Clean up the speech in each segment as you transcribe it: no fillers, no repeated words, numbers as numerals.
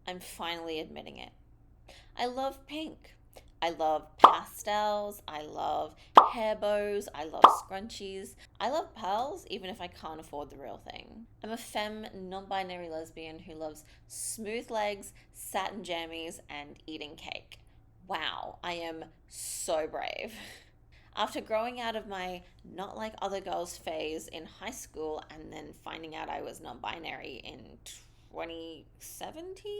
I'm finally admitting it. I love pink. I love pastels. I love hair bows. I love scrunchies. I love pearls, even if I can't afford the real thing. I'm a femme, non binary lesbian who loves smooth legs, satin jammies, and eating cake. Wow, I am so brave. After growing out of my not like other girls phase in high school and then finding out I was non binary in 2017,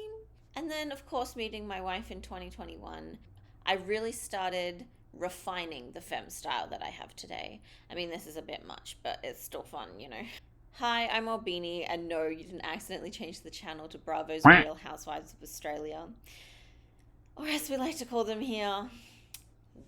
and then, of course, meeting my wife in 2021, I really started refining the femme style that I have today. I mean, this is a bit much, but it's still fun. Hi, I'm Albini, and no, you didn't accidentally change the channel to Bravo's Real Housewives of Australia, or as we like to call them here,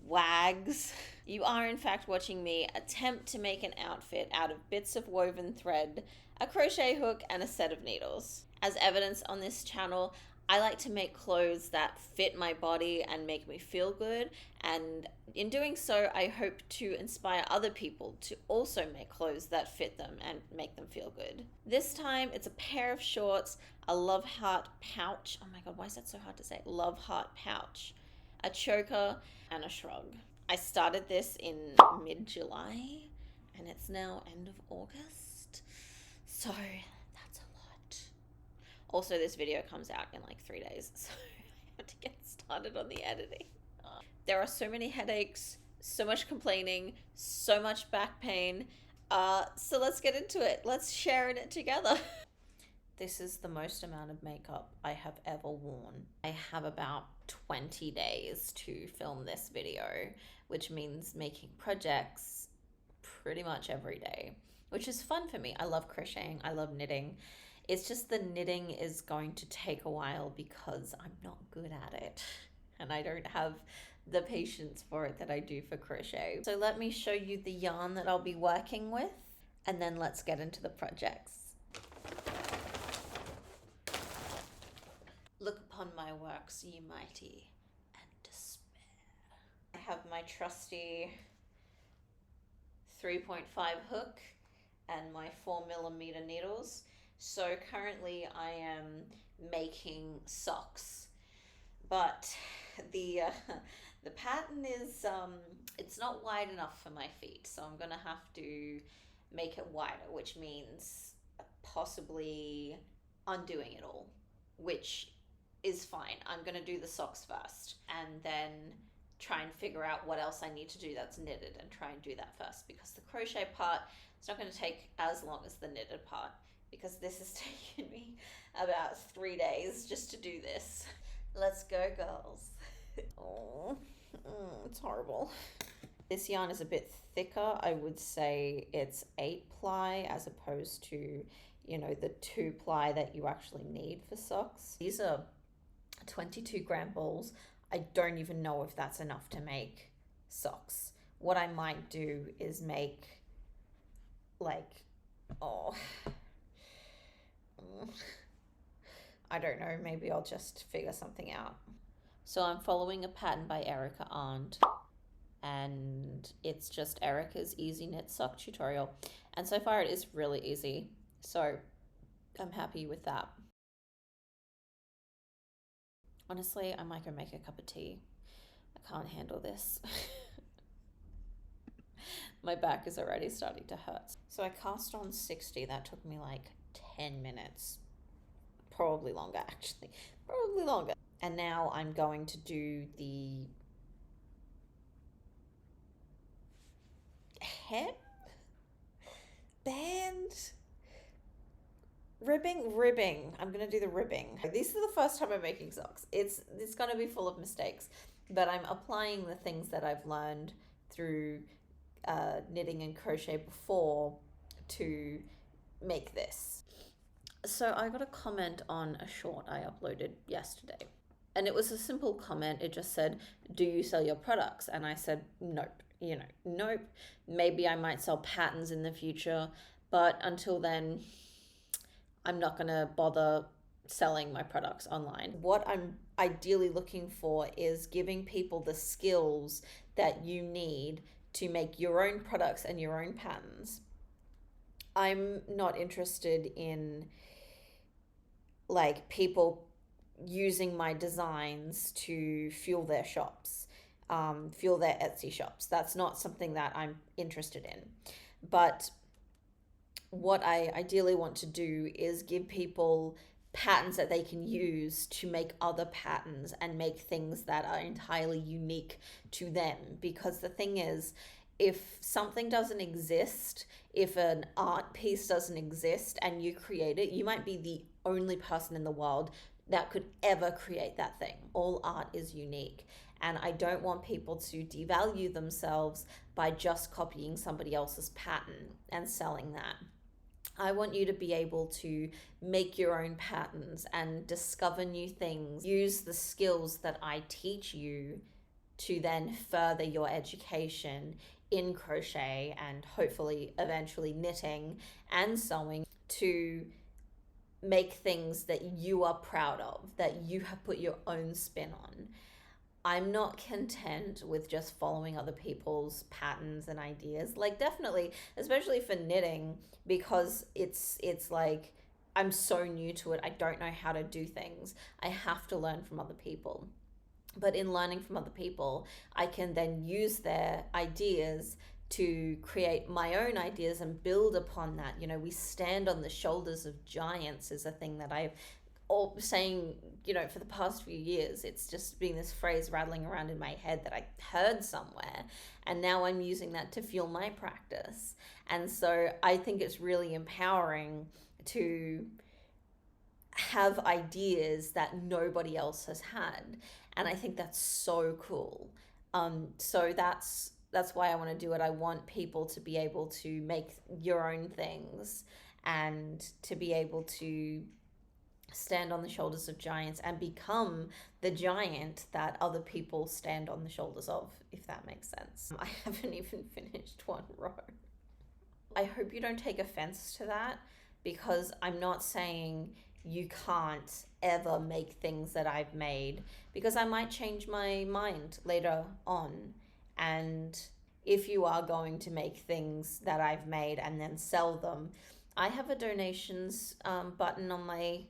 wags. You are, in fact, watching me attempt to make an outfit out of bits of woven thread, a crochet hook, and a set of needles. As evidence on this channel, I like to make clothes that fit my body and make me feel good. And in doing so, I hope to inspire other people to also make clothes that fit them and make them feel good. This time, it's a pair of shorts, a love heart pouch. Oh my God, why is that so hard to say? Love heart pouch, a choker, and a shrug. I started this in mid-July and it's now end of August. So that's a lot. Also, this video comes out in like 3 days, so I have to get started on the editing. There are so many headaches, so much complaining, so much back pain. So let's get into it. Let's share in it together. This is the most amount of makeup I have ever worn. I have about 20 days to film this video, which means making projects pretty much every day, which is fun for me. I love crocheting, I love knitting. It's just the knitting is going to take a while because I'm not good at it and I don't have the patience for it that I do for crochet. So let me show you the yarn that I'll be working with and then let's get into the projects. Look upon my works, ye mighty, and despair. I have my trusty 3.5 hook and my 4mm needles. So currently I am making socks, but the the pattern is it's not wide enough for my feet, so I'm gonna have to make it wider, which means possibly undoing it all, which is fine. I'm going to do the socks first and then try and figure out what else I need to do that's knitted and try and do that first, because the crochet part is not going to take as long as the knitted part, because this has taken me about 3 days just to do this. Let's go, girls. Oh, it's horrible. This yarn is a bit thicker. I would say it's 8-ply as opposed to, the 2-ply that you actually need for socks. These are 22-gram balls. I don't even know if that's enough to make socks. What I might do is make I don't know, maybe I'll just figure something out. So I'm following a pattern by Erica Arndt, and it's just Erica's Easy Knit Sock tutorial. And so far it is really easy, so I'm happy with that. Honestly, I might go make a cup of tea. I can't handle this. My back is already starting to hurt. So I cast on 60. That took me like 10 minutes. Probably longer, actually. Probably longer. And now I'm going to do the hem? Band? Ribbing. I'm gonna do the ribbing. This is the first time I'm making socks. It's gonna be full of mistakes, but I'm applying the things that I've learned through knitting and crochet before to make this. So I got a comment on a short I uploaded yesterday, and it was a simple comment. It just said, "Do you sell your products?" And I said, "Nope." Nope. Maybe I might sell patterns in the future, but until then, I'm not going to bother selling my products online. What I'm ideally looking for is giving people the skills that you need to make your own products and your own patterns. I'm not interested in people using my designs to fuel their shops, fuel their Etsy shops. That's not something that I'm interested in. But what I ideally want to do is give people patterns that they can use to make other patterns and make things that are entirely unique to them. Because the thing is, if something doesn't exist, if an art piece doesn't exist and you create it, you might be the only person in the world that could ever create that thing. All art is unique. And I don't want people to devalue themselves by just copying somebody else's pattern and selling that. I want you to be able to make your own patterns and discover new things. Use the skills that I teach you to then further your education in crochet and hopefully eventually knitting and sewing, to make things that you are proud of, that you have put your own spin on. I'm not content with just following other people's patterns and ideas. Like, definitely, especially for knitting, because it's like I'm so new to it. I don't know how to do things. I have to learn from other people. But in learning from other people, I can then use their ideas to create my own ideas and build upon that. You know, we stand on the shoulders of giants is a thing that I've all saying, you know, for the past few years. It's just been this phrase rattling around in my head that I heard somewhere, and now I'm using that to fuel my practice. And so I think it's really empowering to have ideas that nobody else has had, and I think that's so cool. So that's why I want to do it. I want people to be able to make your own things and to be able to stand on the shoulders of giants and become the giant that other people stand on the shoulders of, if that makes sense. I haven't even finished one row. I hope you don't take offense to that, because I'm not saying you can't ever make things that I've made, because I might change my mind later on. And if you are going to make things that I've made and then sell them, I have a donations button on my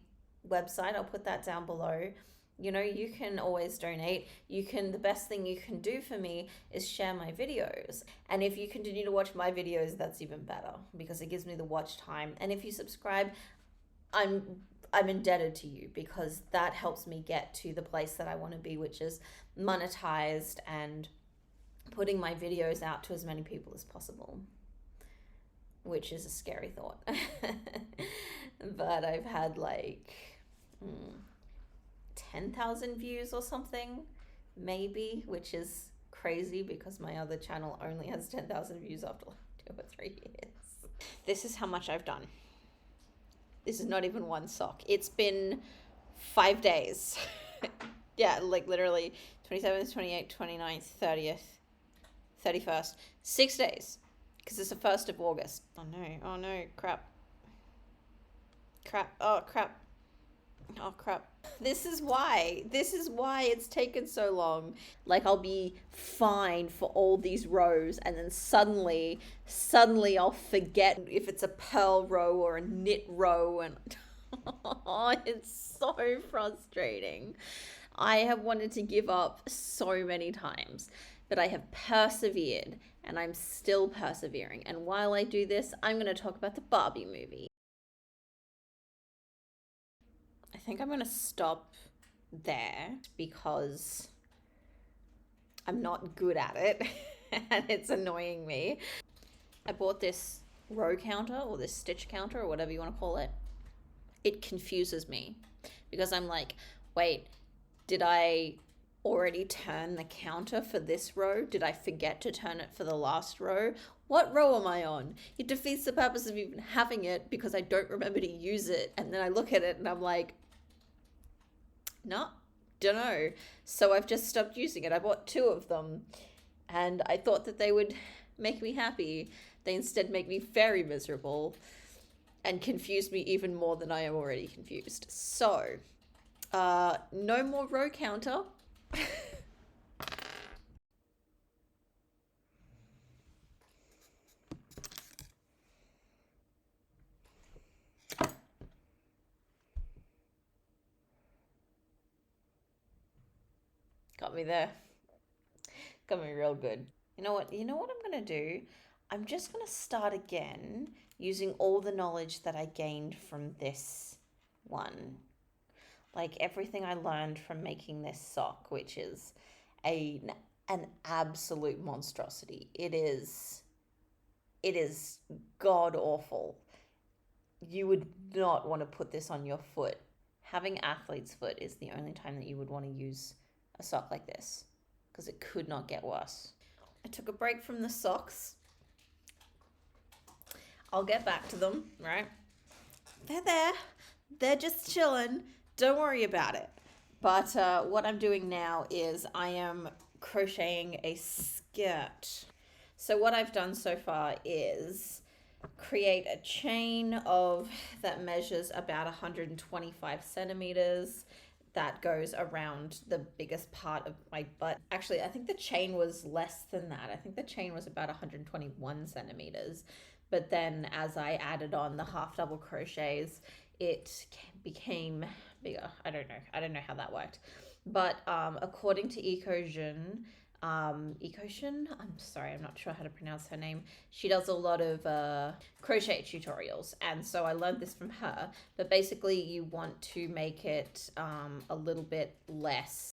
website. I'll put that down below. You know, you can always donate. The best thing you can do for me is share my videos. And if you continue to watch my videos, that's even better, because it gives me the watch time. And if you subscribe, I'm indebted to you, because that helps me get to the place that I want to be, which is monetized and putting my videos out to as many people as possible, which is a scary thought. But I've had like 10,000 views or something, maybe, which is crazy because my other channel only has 10,000 views after like 2 or 3 years. This is how much I've done. This is not even one sock. It's been 5 days. Yeah, like literally 27th, 28th, 29th, 30th, 31st. 6 days. Because it's the 1st of August. Oh no, crap. Oh crap. This is why it's taken so long. Like, I'll be fine for all these rows, and then suddenly I'll forget if it's a purl row or a knit row, and oh, it's so frustrating. I have wanted to give up so many times, but I have persevered, and I'm still persevering. And while I do this, I'm going to talk about the Barbie movie. I think I'm going to stop there because I'm not good at it and it's annoying me. I bought this row counter, or this stitch counter, or whatever you want to call it. It confuses me because I'm like, wait, did I already turn the counter for this row? Did I forget to turn it for the last row? What row am I on? It defeats the purpose of even having it because I don't remember to use it. And then I look at it and I'm like, no, don't know. So I've just stopped using it. I bought 2 of them and I thought that they would make me happy. They instead make me very miserable and confuse me even more than I am already confused. So, no more row counter. Got me there. Got me real good. You know what? You know what I'm going to do? I'm just going to start again using all the knowledge that I gained from this one. Like everything I learned from making this sock, which is an absolute monstrosity. It is god awful. You would not want to put this on your foot. Having athlete's foot is the only time that you would want to use a sock like this, because it could not get worse. I took a break from the socks. I'll get back to them, right? They're there. They're just chilling. Don't worry about it. But what I'm doing now is I am crocheting a skirt. So what I've done so far is create a chain that measures about 125 centimeters that goes around the biggest part of my butt. Actually, I think the chain was less than that. I think the chain was about 121 centimeters. But then as I added on the half double crochets, it became bigger. I don't know how that worked. But according to Ecojun, I'm sorry, I'm not sure how to pronounce her name. She does a lot of crochet tutorials, and so I learned this from her. But basically, you want to make it a little bit less.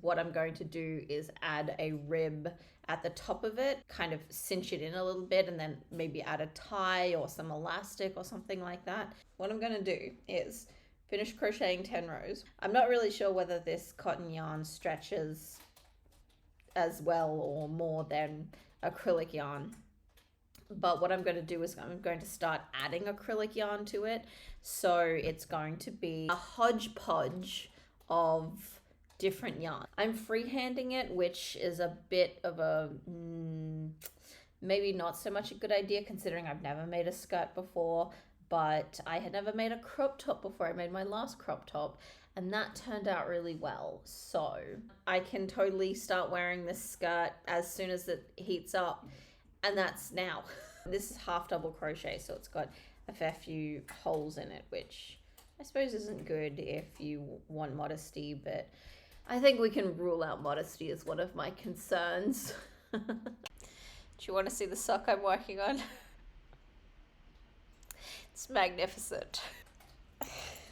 What I'm going to do is add a rib at the top of it, kind of cinch it in a little bit, and then maybe add a tie or some elastic or something like that. What I'm going to do is finish crocheting 10 rows. I'm not really sure whether this cotton yarn stretches as well or more than acrylic yarn. But what I'm going to do is I'm going to start adding acrylic yarn to it. So it's going to be a hodgepodge of different yarn. I'm freehanding it, which is a bit of a maybe not so much a good idea considering I've never made a skirt before. But I had never made a crop top before. I made my last crop top and that turned out really well. So I can totally start wearing this skirt as soon as it heats up, and that's now. This is half double crochet, so it's got a fair few holes in it, which I suppose isn't good if you want modesty, but I think we can rule out modesty as one of my concerns. Do you want to see the sock I'm working on? It's magnificent.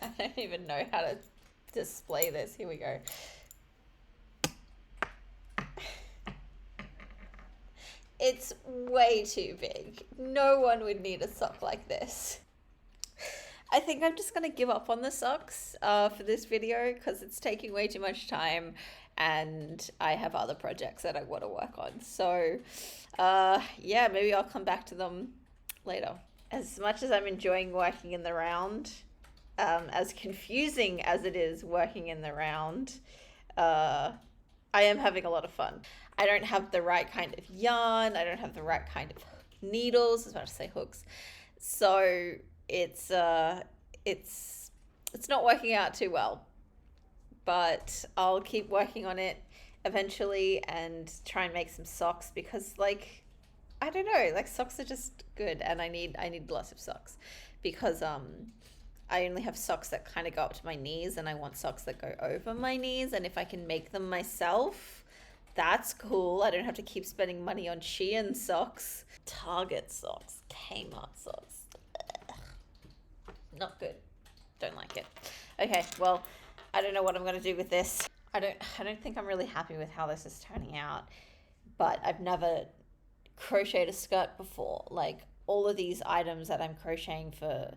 I don't even know how to display this. Here we go. It's way too big. No one would need a sock like this. I think I'm just going to give up on the socks for this video because it's taking way too much time and I have other projects that I want to work on. So yeah, maybe I'll come back to them later. As much as I'm enjoying working in the round, as confusing as it is working in the round, I am having a lot of fun. I don't have the right kind of yarn. I don't have the right kind of needles. I was about to say hooks. So it's not working out too well. But I'll keep working on it eventually and try and make some socks because, like, I don't know, like socks are just good, and I need lots of socks because I only have socks that kind of go up to my knees, and I want socks that go over my knees, and if I can make them myself, that's cool. I don't have to keep spending money on Shein socks. Target socks, Kmart socks. Ugh. Not good. Don't like it. Okay, well, I don't know what I'm going to do with this. I don't think I'm really happy with how this is turning out, but I've never crocheted a skirt before. Like all of these items that I'm crocheting for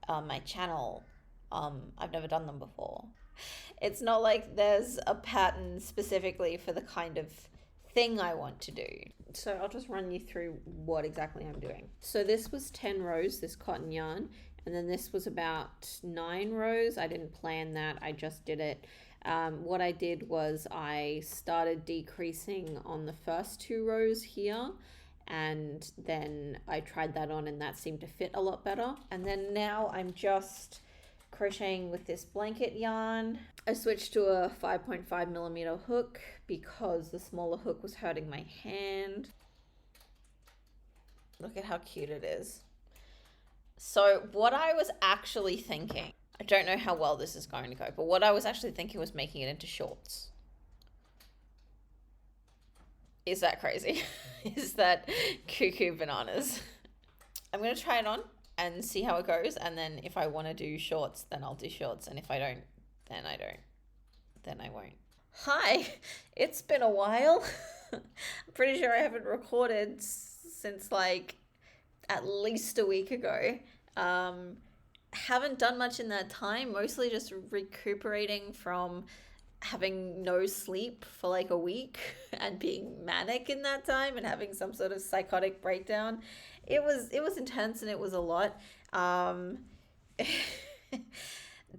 my channel, I've never done them before. It's not like there's a pattern specifically for the kind of thing I want to do. So I'll just run you through what exactly I'm doing. So this was 10 rows, this cotton yarn, and then this was about 9 rows. I didn't plan that, I just did it. What I did was I started decreasing on the first 2 rows here, and then I tried that on and that seemed to fit a lot better. And then now I'm just crocheting with this blanket yarn. I switched to a 5.5 millimeter hook because the smaller hook was hurting my hand. Look at how cute it is. So what I was actually thinking, I don't know how well this is going to go, but what I was actually thinking was making it into shorts. Is that crazy? Is that cuckoo bananas? I'm going to try it on and see how it goes. And then if I want to do shorts, then I'll do shorts. And if I don't, then I don't. Then I won't. Hi, it's been a while. I'm pretty sure I haven't recorded since like at least a week ago. Haven't done much in that time, mostly just recuperating from having no sleep for like a week and being manic in that time and having some sort of psychotic breakdown. It was intense and it was a lot.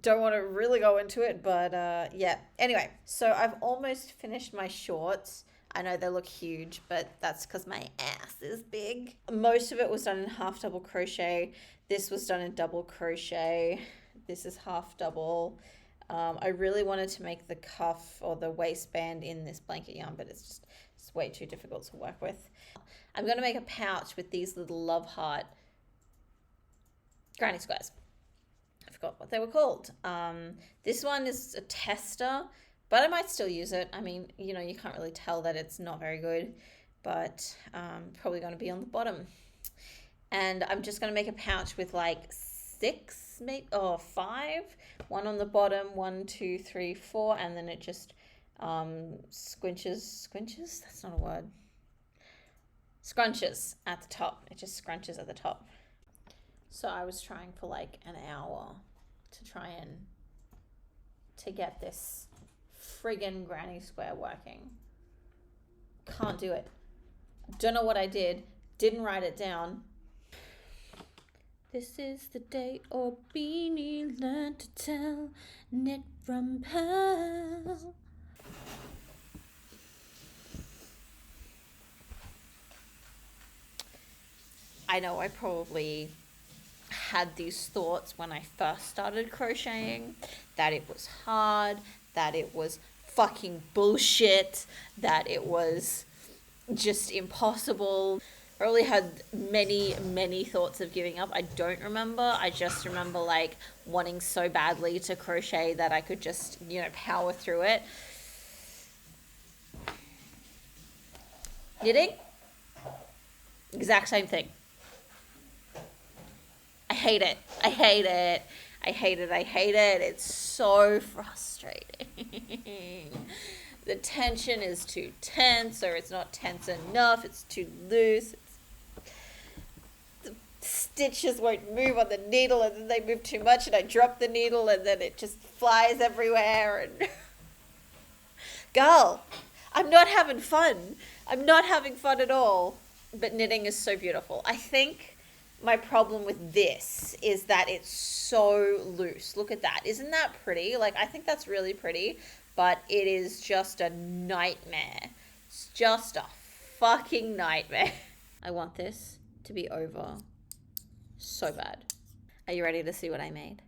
Don't want to really go into it, but yeah. Anyway, so I've almost finished my shorts. I know they look huge, but that's because my ass is big. Most of it was done in half double crochet. This was done in double crochet. This is half double. I really wanted to make the cuff or the waistband in this blanket yarn, but it's way too difficult to work with. I'm going to make a pouch with these little love heart granny squares. I forgot what they were called. This one is a tester, but I might still use it. I mean, you know, you can't really tell that it's not very good, but probably going to be on the bottom. And I'm just going to make a pouch with like 6, maybe, or 5. One on the bottom, 1, 2, 3, 4, and then it just squinches. That's not a word. Scrunches at the top. It just scrunches at the top. So I was trying for like an hour to get this friggin' granny square working. Can't do it. Don't know what I did. Didn't write it down. This is the day or beanie learned to tell, knit from purl. I know I probably had these thoughts when I first started crocheting, that it was hard, that it was fucking bullshit, that it was just impossible. I really had many thoughts of giving up. I don't remember. I just remember like wanting so badly to crochet that I could just, you know, power through it. Knitting? Exact same thing. I hate it. It's so frustrating. The tension is too tense, or it's not tense enough. It's too loose. The stitches won't move on the needle, and then they move too much, and I drop the needle, and then it just flies everywhere. And girl, I'm not having fun. I'm not having fun at all. But knitting is so beautiful. I think my problem with this is that it's so loose. Look at that. Isn't that pretty? Like, I think that's really pretty, but it is just a nightmare. It's just a fucking nightmare. I want this to be over so bad. Are you ready to see what I made?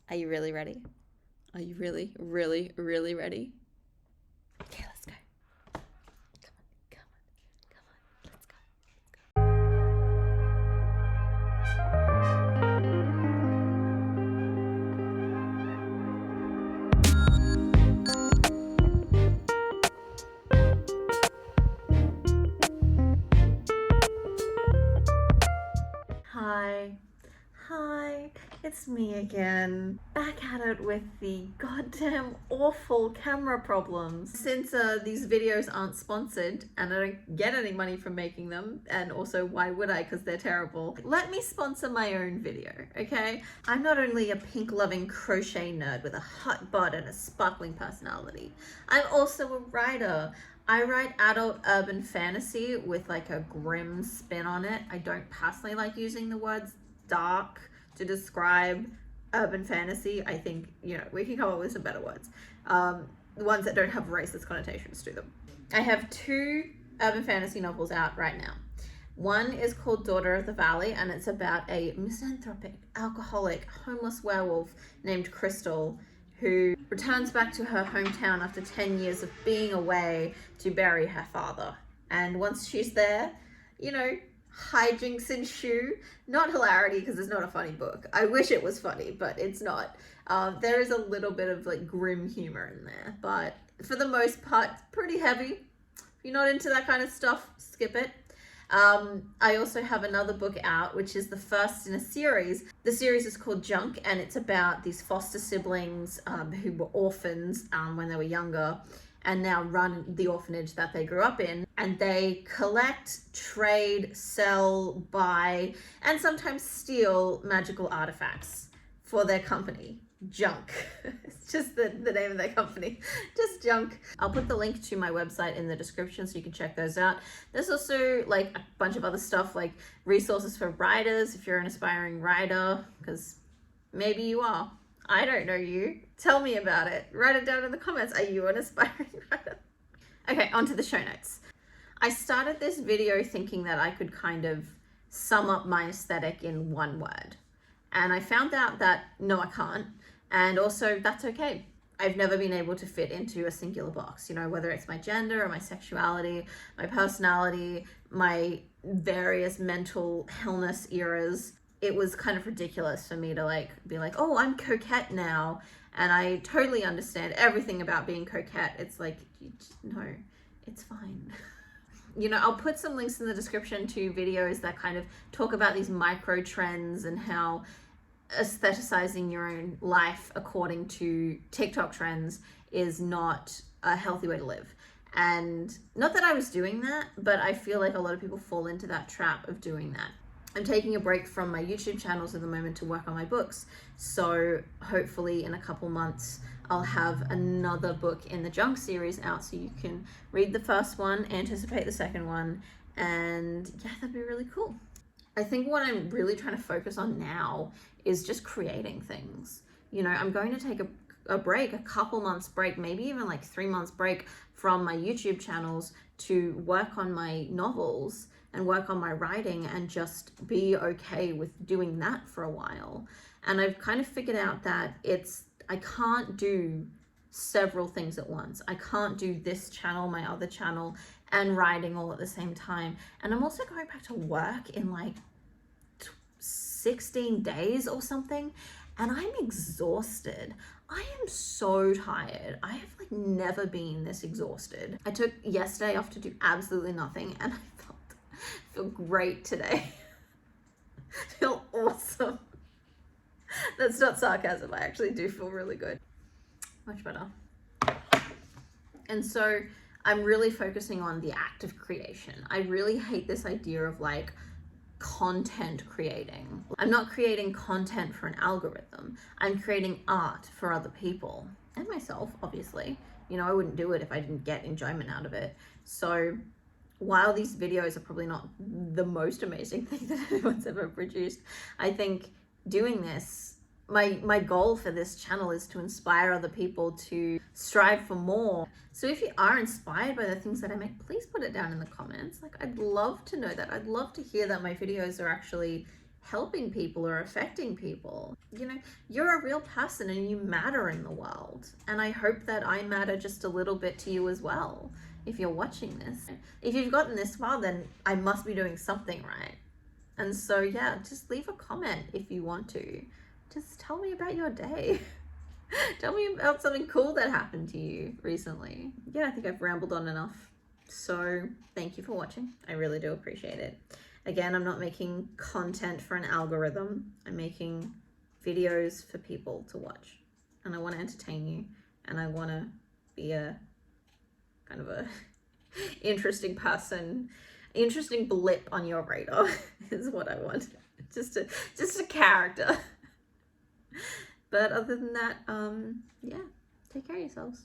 Are you really ready? Are you really ready? Okay, let's go. Hi, it's me again, back at it with the goddamn awful camera problems. Since these videos aren't sponsored and I don't get any money from making them, and also why would I, because they're terrible, let me sponsor my own video, okay? I'm not only a pink-loving crochet nerd with a hot butt and a sparkling personality, I'm also a writer. I write adult urban fantasy with like a grim spin on it. I don't personally like using the words dark to describe urban fantasy. I think, you know, we can come up with some better words. Ones that don't have racist connotations to them. I have 2 urban fantasy novels out right now. One is called Daughter of the Valley, and it's about a misanthropic, alcoholic, homeless werewolf named Crystal who returns back to her hometown after 10 years of being away to bury her father. And once she's there, you know, hijinks ensue. Not hilarity, because it's not a funny book. I wish it was funny, but it's not. There is a little bit of like grim humor in there, but for the most part, it's pretty heavy. If you're not into that kind of stuff, skip it. I also have another book out, which is the first in a series. The series is called Junk, and it's about these foster siblings who were orphans when they were younger, and now run the orphanage that they grew up in. And they collect, trade, sell, buy, and sometimes steal magical artifacts for their company. Junk. It's just the name of their company. Just Junk. I'll put the link to my website in the description so you can check those out. There's also like a bunch of other stuff, like resources for writers if you're an aspiring writer, because maybe you are. I don't know you. Tell me about it. Write it down in the comments. Are you an aspiring writer? Okay, on to the show notes. I started this video thinking that I could kind of sum up my aesthetic in one word. And I found out that no, I can't. And also, that's okay. I've never been able to fit into a singular box, you know, whether it's my gender or my sexuality, my personality, my various mental illness eras. It was kind of ridiculous for me to like be like, oh, I'm coquette now. And I totally understand everything about being coquette. It's like, no, it's fine. You know, I'll put some links in the description to videos that kind of talk about these micro trends and how aestheticizing your own life according to TikTok trends is not a healthy way to live. And not that I was doing that, but I feel like a lot of people fall into that trap of doing that. I'm taking a break from my YouTube channels at the moment to work on my books. So hopefully in a couple months, I'll have another book in the Junk series out so you can read the first one, anticipate the second one, and yeah, that'd be really cool. I think what I'm really trying to focus on now is just creating things. You know, I'm going to take a break, a couple months break, maybe even like 3 months break from my YouTube channels to work on my novels and work on my writing and just be okay with doing that for a while. And I've kind of figured out that I can't do several things at once. I can't do this channel, my other channel, and writing all at the same time. And I'm also going back to work in like 16 days or something, and I'm exhausted. I am so tired. I have like never been this exhausted. I took yesterday off to do absolutely nothing, and I feel great today. I feel awesome. That's not sarcasm. I actually do feel really good. Much better. And so I'm really focusing on the act of creation. I really hate this idea of like content creating. I'm not creating content for an algorithm. I'm creating art for other people and myself, obviously. You know, I wouldn't do it if I didn't get enjoyment out of it. So while these videos are probably not the most amazing thing that anyone's ever produced, I think doing this, my goal for this channel is to inspire other people to strive for more. So if you are inspired by the things that I make, please put it down in the comments. Like, I'd love to know that. I'd love to hear that my videos are actually helping people or affecting people. You know, you're a real person and you matter in the world. And I hope that I matter just a little bit to you as well. If you're watching this, if you've gotten this far, then I must be doing something right. And so, yeah, just leave a comment if you want to. Just tell me about your day. Tell me about something cool that happened to you recently. Yeah, I think I've rambled on enough. So thank you for watching. I really do appreciate it. Again, I'm not making content for an algorithm. I'm making videos for people to watch. And I want to entertain you. And I want to be a kind of a interesting person, interesting blip on your radar is what I want. Just a character. But other than that, yeah, take care of yourselves.